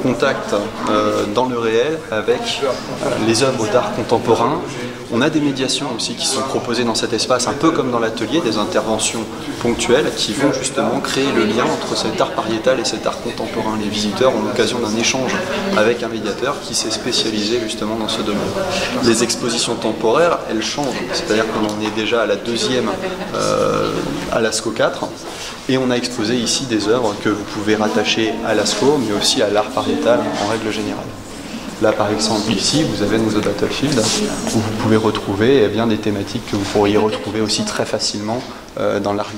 contact dans le réel avec les œuvres d'art contemporain. On a des médiations aussi qui sont proposées dans cet espace, un peu comme dans l'atelier, des interventions ponctuelles qui vont justement créer le lien entre cet art pariétal et cet art contemporain. Les visiteurs ont l'occasion d'un échange avec un médiateur qui s'est spécialisé justement dans ce domaine. Les expositions temporaires, elles changent, c'est-à-dire qu'on en est déjà à la deuxième à Lascaux 4, et on a exposé ici des œuvres que vous pouvez rattacher à Lascaux, mais aussi à l'art pariétal en règle générale. Là, par exemple, ici, vous avez nos Battlefield, où vous pouvez retrouver bien des thématiques que vous pourriez retrouver aussi très facilement dans l'art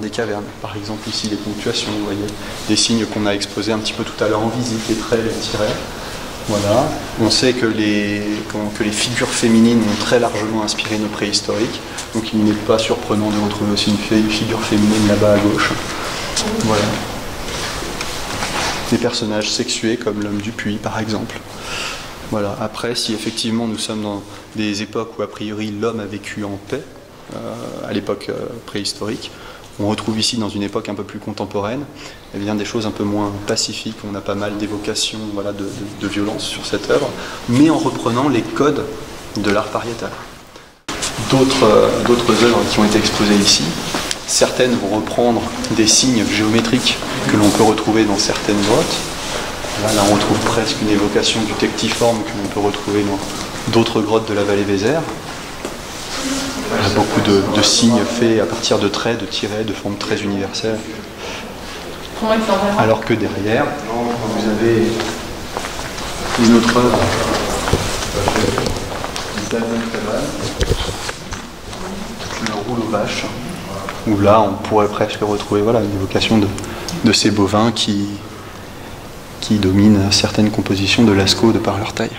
des cavernes. Par exemple, ici, les ponctuations, vous voyez, des signes qu'on a exposés un petit peu tout à l'heure en visite, les traits, les tirets. Voilà. On sait que les figures féminines ont très largement inspiré nos préhistoriques, donc il n'est pas surprenant de retrouver aussi une figure féminine là-bas à gauche. Voilà. Des personnages sexués comme l'homme du puits par exemple. Voilà. Après, si effectivement nous sommes dans des époques où a priori l'homme a vécu en paix, à l'époque préhistorique, on retrouve ici dans une époque un peu plus contemporaine eh bien, des choses un peu moins pacifiques. On a pas mal d'évocations de violence sur cette œuvre, mais en reprenant les codes de l'art pariétal. D'autres œuvres qui ont été exposées ici, certaines vont reprendre des signes géométriques que l'on peut retrouver dans certaines grottes. Là, on retrouve presque une évocation du tectiforme que l'on peut retrouver dans d'autres grottes de la vallée Vézère. Il y a beaucoup de signes faits à partir de traits, de tirets, de formes très universelles. Alors que derrière, vous avez une autre œuvre, le roule aux vaches, où là on pourrait presque retrouver voilà, une évocation de ces bovins qui dominent certaines compositions de Lascaux de par leur taille.